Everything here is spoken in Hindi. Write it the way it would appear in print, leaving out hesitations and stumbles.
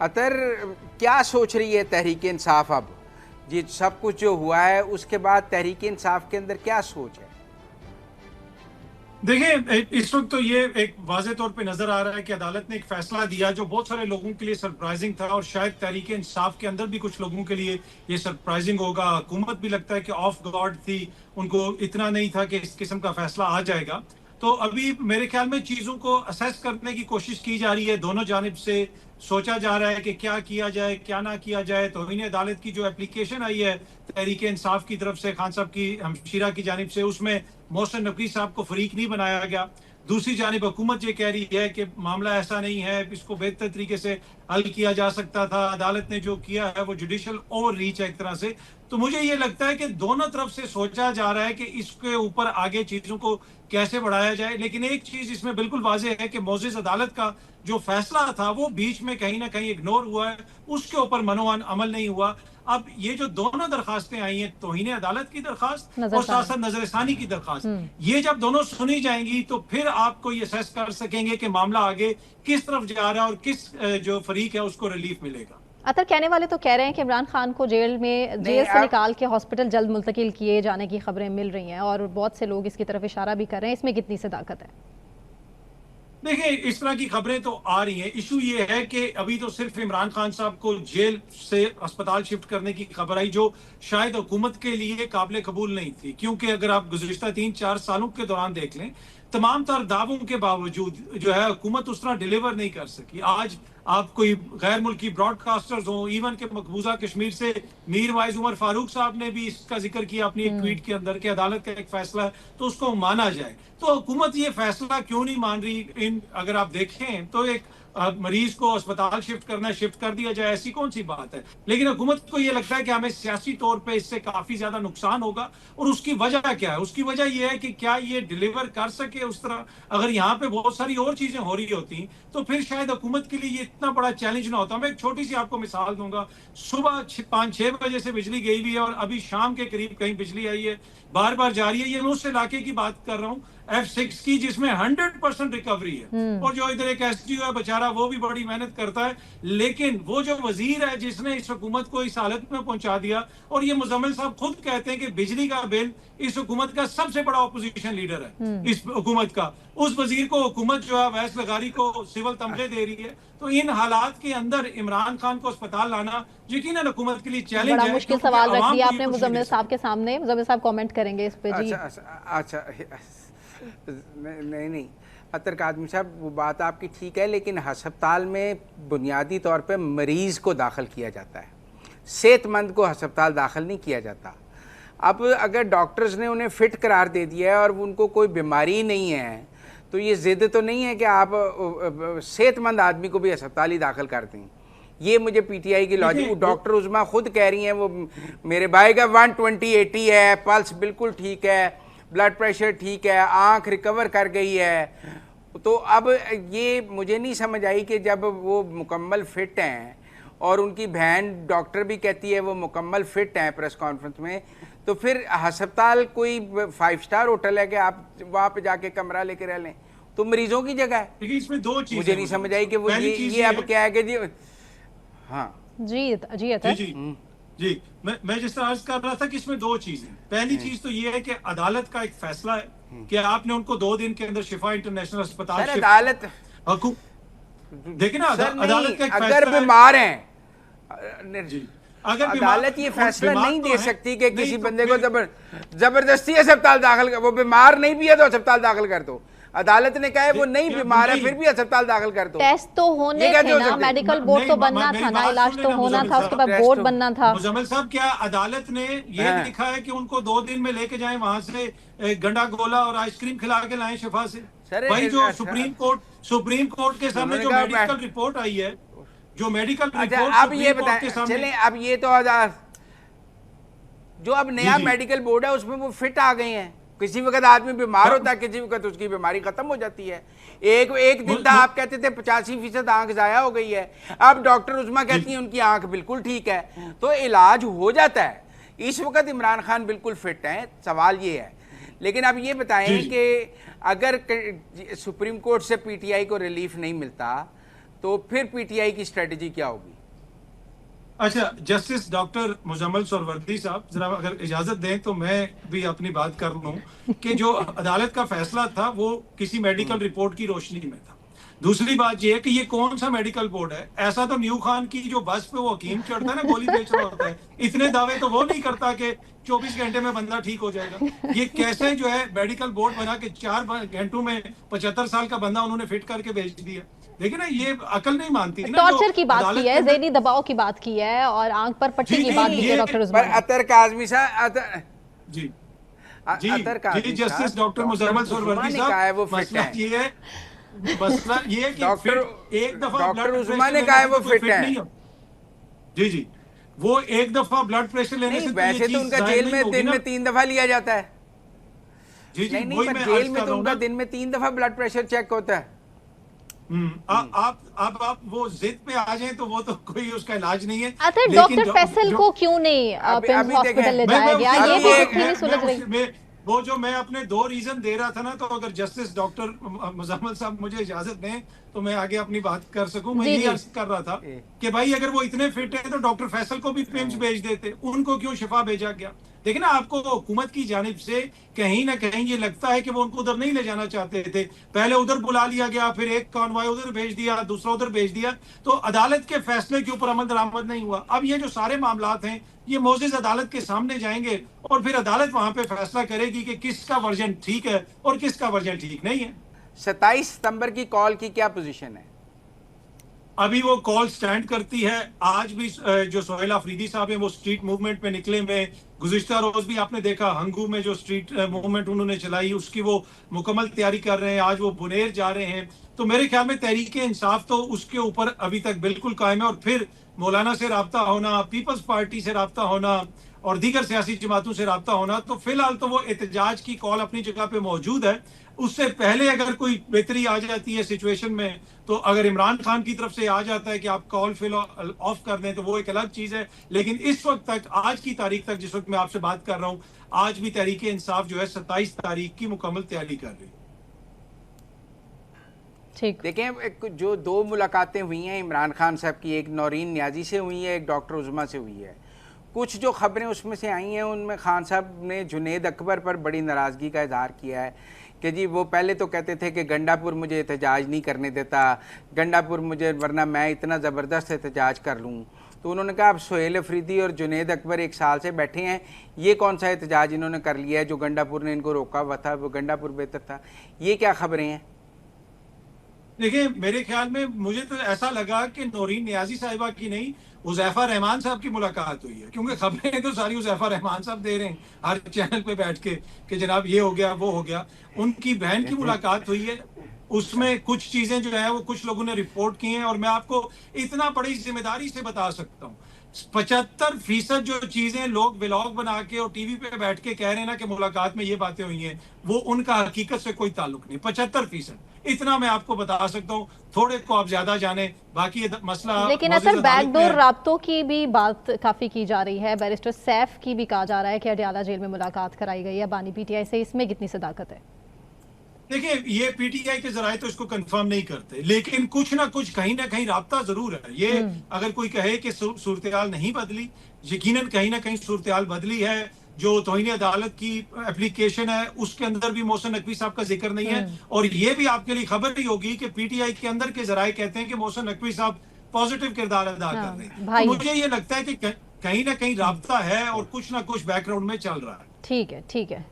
अतर क्या सोच रही है तहरीक इंसाफ अब, ये सब कुछ जो हुआ है उसके बाद तहरीक इंसाफ के अंदर क्या सोच है? देखिए, इस वक्त तो ये एक वाज़े तौर पे नजर आ रहा है कि अदालत ने एक फैसला दिया जो बहुत सारे लोगों के लिए सरप्राइजिंग था, और शायद तहरीक इंसाफ के अंदर भी कुछ लोगों के लिए ये सरप्राइजिंग होगा। हुकूमत भी लगता है कि ऑफ गार्ड थी, उनको इतना नहीं था कि इस किस्म का फैसला आ जाएगा। तो अभी मेरे ख्याल में चीजों को असेस करने की कोशिश की जा रही है, दोनों जानिब से सोचा जा रहा है कि क्या किया जाए क्या ना किया जाए। तौहीन अदालत की जो एप्लीकेशन आई है तहरीक इंसाफ की तरफ से, खान साहब की हमशीरा की जानिब से, उसमें मोहसिन नकवी साहब को फरीक नहीं बनाया गया। दूसरी जानिब हुकूमत ये कह रही है कि मामला ऐसा नहीं है, इसको बेहतर तरीके से हल किया जा सकता था, अदालत ने जो किया है वो जुडिशल ओवर रीच है एक तरह से। तो मुझे ये लगता है कि दोनों तरफ से सोचा जा रहा है कि इसके ऊपर आगे चीजों को कैसे बढ़ाया जाए। लेकिन एक चीज इसमें बिल्कुल वाज़ेह है कि मोअज़्ज़िज़ अदालत का जो फैसला था वो बीच में कहीं ना कहीं इग्नोर हुआ है, उसके ऊपर मनोवन अमल नहीं हुआ। अब ये जो दोनों दरखास्तें आई हैं, तौहीन अदालत की दरखास्त और साथ साथ नजरसानी की दरखास्त, ये जब दोनों सुनी जाएंगी तो फिर आपको ये असेस कर सकेंगे कि मामला आगे किस तरफ जा रहा है और किस जो फरीक है उसको रिलीफ मिलेगा। अतर कहने वाले तो कह रहे हैं कि इमरान खान को जेल से निकाल के हॉस्पिटल जल्द मुंतकिल किए जाने की खबरें मिल रही हैं और बहुत से लोग इसकी तरफ इशारा भी कर रहे हैं। इसमें कितनी सदाकत है? देखिए, इस तरह की खबरें तो आ रही हैं। इशू ये है कि अभी तो सिर्फ इमरान खान साहब को जेल से अस्पताल शिफ्ट करने की खबर आई, जो शायद हुकूमत के लिए काबिल कबूल नहीं थी, क्योंकि अगर आप गुज़िश्ता 3-4 सालों के दौरान देख लें, तमाम तर दावों के बावजूद जो है हुकूमत उस तरह डिलीवर नहीं कर सकी। आज आप कोई गैर मुल्की ब्रॉडकास्टर्स हो, इवन के मकबूजा कश्मीर से मीर वाइज उमर फारूक साहब ने भी इसका जिक्र किया अपनी एक ट्वीट के अंदर कि अदालत का एक फैसला है तो उसको माना जाए। तो हुकूमत ये फैसला क्यों नहीं मान रही? अगर आप देखें तो एक मरीज को अस्पताल शिफ्ट करना है, शिफ्ट कर दिया जाए, ऐसी कौन सी बात है। लेकिन हुकूमत को यह लगता है कि हमें सियासी तौर पे इससे काफी ज्यादा नुकसान होगा। और उसकी वजह क्या है? उसकी वजह यह है कि क्या ये डिलीवर कर सके उस तरह। अगर यहाँ पे बहुत सारी और चीजें हो रही होती तो फिर शायद हुकूमत के लिए ये इतना बड़ा चैलेंज ना होता। मैं एक छोटी सी आपको मिसाल दूंगा। सुबह 5-6 बजे से बिजली गई हुई है और अभी शाम के करीब कहीं बिजली आई है, बार बार जा रही है। ये मैं उस इलाके की बात कर रहा हूँ F6 की, जिसमें 100% रिकवरी है। और जो इधर एक SDO है बेचारा, वो भी बड़ी मेहनत करता है। लेकिन वो जो वजीर है जिसने इस हुकूमत को इस हालत में पहुंचा दिया, और ये मुजम्मिल साहब खुद कहते हैं कि बिजली का बिल इस हुकूमत का सबसे बड़ा ऑपोजिशन लीडर है इस हुकूमत का। उस वजीर को हुकूमत जो है अवैस लगारी को सिविल तमगे दे रही है। तो इन हालात के अंदर इमरान खान को अस्पताल लाना यकीनन हुकूमत के लिए चैलेंज है। बड़ा मुश्किल सवाल रख दिया आपने मुजम्मिल साहब के सामने। मुजम्मिल साहब कमेंट करेंगे इस पे जी। अच्छा, नहीं, अतर कादमी साहब, वो बात आपकी ठीक है, लेकिन अस्पताल में बुनियादी तौर पे मरीज़ को दाखिल किया जाता है, सेहतमंद को अस्पताल दाखिल नहीं किया जाता। अब अगर डॉक्टर्स ने उन्हें फिट करार दे दिया है और उनको कोई बीमारी नहीं है, तो ये ज़िद तो नहीं है कि आप सेहतमंद आदमी को भी अस्पताल ही दाखिल कर दें। ये मुझे PTI की लॉजिक, डॉक्टर उज़मा खुद कह रही हैं, वो मेरे भाई का 120/80 है, पल्स बिल्कुल ठीक है, ब्लड प्रेशर ठीक है, आंख रिकवर कर गई है। तो अब ये मुझे नहीं समझ आई कि जब वो मुकम्मल फिट हैं और उनकी बहन डॉक्टर भी कहती है वो मुकम्मल फिट हैं प्रेस कॉन्फ्रेंस में, तो फिर अस्पताल कोई 5 स्टार होटल है कि आप वहाँ पे जाके कमरा लेके रह लें? तो मरीजों की जगह है। देखिए, इसमें दो चीजें मुझे नहीं समझ आई कि वो ये अब क्या है कि जी। हाँ जी जी, मैं जिस तरह अर्ज कर रहा था कि इसमें दो चीजें। पहली चीज तो ये है कि अदालत का एक फैसला है कि आपने उनको 2 दिन के अंदर शिफा इंटरनेशनल अस्पताल अदालत देखिए ना, अदालत का एक अगर बीमार हैं जी, अगर अदालत ये फैसला नहीं दे सकती कि किसी बंदे को जबरदस्ती अस्पताल दाखिल कर, वो बीमार नहीं भी है तो अस्पताल दाखिल कर दो। अदालत ने कहा है वो नहीं बीमार है फिर भी अस्पताल दाखिल कर दो। टेस्ट तो होने थे ना, मेडिकल बोर्ड तो बनना था ना, इलाज तो होना था, उसके बाद बोर्ड बनना था। मुजम्मिल साहब, क्या अदालत ने ये लिखा है कि उनको 2 दिन में लेके जाएं वहां से गंडा गोला और आइसक्रीम खिला के लाएं शिफा से? भाई, जो सुप्रीम कोर्ट के सामने जो मेडिकल रिपोर्ट आई है, जो मेडिकल रिपोर्ट, अब ये बताएं, चलें अब ये तो जो अब नया मेडिकल बोर्ड है उसमें वो फिट आ गए हैं। किसी वक्त आदमी बीमार होता है, किसी वक्त उसकी बीमारी खत्म हो जाती है। एक दिन था आप कहते थे 85% आंख जाया हो गई है, अब डॉक्टर उज़मा कहती है उनकी आंख बिल्कुल ठीक है, तो इलाज हो जाता है। इस वक्त इमरान खान बिल्कुल फिट हैं, सवाल ये है। लेकिन अब ये बताएं कि अगर सुप्रीम कोर्ट से PTI को रिलीफ नहीं मिलता तो फिर पीटीआई की स्ट्रेटजी क्या होगी? अच्छा, जस्टिस डॉक्टर मुजम्मल सोहरावर्दी साहब, जरा अगर इजाजत दें तो मैं भी अपनी बात कर लूं कि जो अदालत का फैसला था वो किसी मेडिकल रिपोर्ट की रोशनी में था। दूसरी बात ये है कि ये कौन सा मेडिकल बोर्ड है? ऐसा तो न्यू खान की जो बस पे वो हकीम चढ़ता है ना, गोली बेच रहा होता है, इतने दावे तो वो नहीं करता कि 24 घंटे में बंदा ठीक हो जाएगा। ये कैसे जो है मेडिकल बोर्ड बना के 4 घंटों में 75 साल का बंदा उन्होंने फिट करके भेज दिया। देखिए ना, ये अकल नहीं मानती ना। टॉर्चर की बात की है, ज़हनी दबाव की बात की है और आंख पर पट्टी की बात की है डॉक्टर उस्मान। अतर काज़मी साहब, जी जी जी, जस्टिस डॉक्टर मुजम्मल सोहरावर्दी साहब, मसला ये है, मसला ये है कि एक दफा डॉक्टर उस्मान ने कहा है वो फिट है। जी जी, वो एक दफा ब्लड प्रेशर लेने से वैसे तो उनका जेल में दिन में 3 दफा लिया जाता है। जी जी, नहीं, पर जेल में तो उनका दिन में 3 दफा ब्लड प्रेशर चेक होता है। आप वो जिद पे आ जाएं तो वो तो कोई उसका इलाज नहीं है। अच्छा, डॉक्टर फैसल को क्यों नहीं हॉस्पिटल ले जाया गया, ये भी नहीं सुलझ रही। वो जो मैं अपने 2 रीजन दे रहा था ना, तो अगर जस्टिस डॉक्टर मुजम्मल साहब मुझे इजाजत दें तो मैं आगे अपनी बात कर सकूं। मैं यही अर्ज कर रहा था कि भाई अगर वो इतने फिट है तो डॉक्टर फैसल को भी पिम्स भेज देते, उनको क्यों शिफा भेजा गया? देखिए ना, आपको हुकूमत की जानिब से कहीं ना कहीं ये लगता है कि वो उनको उधर नहीं ले जाना चाहते थे। पहले उधर बुला लिया गया, फिर एक कॉन्वॉय उधर भेज दिया, दूसरा उधर भेज दिया, तो अदालत के फैसले के ऊपर अमल दरामद नहीं हुआ। अब ये जो सारे मामलात हैं ये मोजिज अदालत के सामने जाएंगे और फिर अदालत वहां पे फैसला करेगी कि किसका वर्जन ठीक है और किसका वर्जन ठीक नहीं है। 27 सितंबर की कॉल की क्या पोजीशन है? अभी वो कॉल स्टैंड करती है। आज भी जो सोहेल अफरीदी साहब हैं वो स्ट्रीट मूवमेंट में निकले हुए। गुज़िश्ता रोज भी आपने देखा हंगू में जो स्ट्रीट मूवमेंट उन्होंने चलाई, उसकी वो मुकम्मल तैयारी कर रहे हैं। आज वो बुनेर जा रहे हैं। तो मेरे ख्याल में तहरीक इंसाफ तो उसके ऊपर अभी तक बिल्कुल कायम है, और फिर मौलाना से रब्ता होना, पीपल्स पार्टी से रब्ता होना और दीगर सियासी जमातों से रब्ता होना, तो फिलहाल तो वो एहतजाज की कॉल अपनी जगह पे मौजूद है। उससे पहले अगर कोई बेहतरी आ जाती है सिचुएशन में, तो अगर इमरान खान की तरफ से आ जाता है कि आप कॉल फिल ऑफ कर दें तो वो एक अलग चीज है। लेकिन इस वक्त तक, आज की तारीख तक, जिस वक्त मैं आपसे बात कर रहा हूं, आज भी तहरीक इंसाफ जो है 27 तारीख की मुकम्मल तैयारी कर रही है। ठीक, देखें, जो 2 मुलाकातें हुई हैं इमरान खान साहब की, एक नौरीन न्याजी से हुई है, एक डॉक्टर उज़्मा से हुई है। कुछ जो खबरें उसमें से आई हैं उनमें खान साहब ने जुनेद अकबर पर बड़ी नाराज़गी का इजहार किया है कि जी वो पहले तो कहते थे कि गंडापुर मुझे एहतजाज नहीं करने देता, गंडापुर मुझे, वरना मैं इतना ज़बरदस्त एहतजाज कर लूँ। तो उन्होंने कहा अब सोहेल अफरीदी और जुनेद अकबर 1 साल से बैठे हैं, ये कौन सा एहतजाज इन्होंने कर लिया है? जो गंडापुर ने इनको रोका हुआ था, वो गंडापुर बेहतर था। ये क्या खबरें हैं? देखिए, मेरे ख्याल में मुझे तो ऐसा लगा कि नौरीन नियाजी साहिबा की नहीं, हुज़ैफा रहमान साहब की मुलाकात हुई है, क्योंकि खबरें तो सारी हुज़ैफा रहमान साहब दे रहे हैं हर चैनल पे बैठ के कि जनाब ये हो गया, वो हो गया। उनकी बहन की मुलाकात हुई है, उसमें कुछ चीजें जो है वो कुछ लोगों ने रिपोर्ट की हैं, और मैं आपको इतना बड़ी जिम्मेदारी से बता सकता हूँ, 75% जो चीजें लोग व्लॉग बना के और टीवी पे बैठ के कह रहे हैं ना कि मुलाकात में ये बातें हुई हैं, वो उनका हकीकत से कोई ताल्लुक नहीं। 75% इतना मैं आपको बता सकता हूँ। थोड़े को आप ज्यादा जाने, बाकी ये मसला। लेकिन असर बैकडोर राब्तों की भी बात काफी की जा रही है। बैरिस्टर सैफ की भी कहा जा रहा है कि अडयाला जेल में मुलाकात कराई गई है बानी पीटीआई से, इसमें कितनी सदाकत है? देखिए, ये पीटीआई के जराये तो इसको कंफर्म नहीं करते, लेकिन कुछ ना कुछ कहीं ना कहीं राब्ता जरूर है। ये अगर कोई कहे कि सूरत-ए-हाल नहीं बदली, यकीनन कहीं ना कहीं सूरत-ए-हाल बदली है। जो तौहीन अदालत की एप्लीकेशन है उसके अंदर भी मोहसिन नकवी साहब का जिक्र नहीं है, और ये भी आपके लिए खबर ही होगी कि पीटीआई के अंदर के जराये कहते हैं कि मोहसिन नकवी साहब पॉजिटिव किरदार अदा कर रहे हैं। तो मुझे ये लगता है कि कहीं ना कहीं राब्ता है और कुछ ना कुछ बैकग्राउंड में चल रहा है। ठीक है, ठीक है।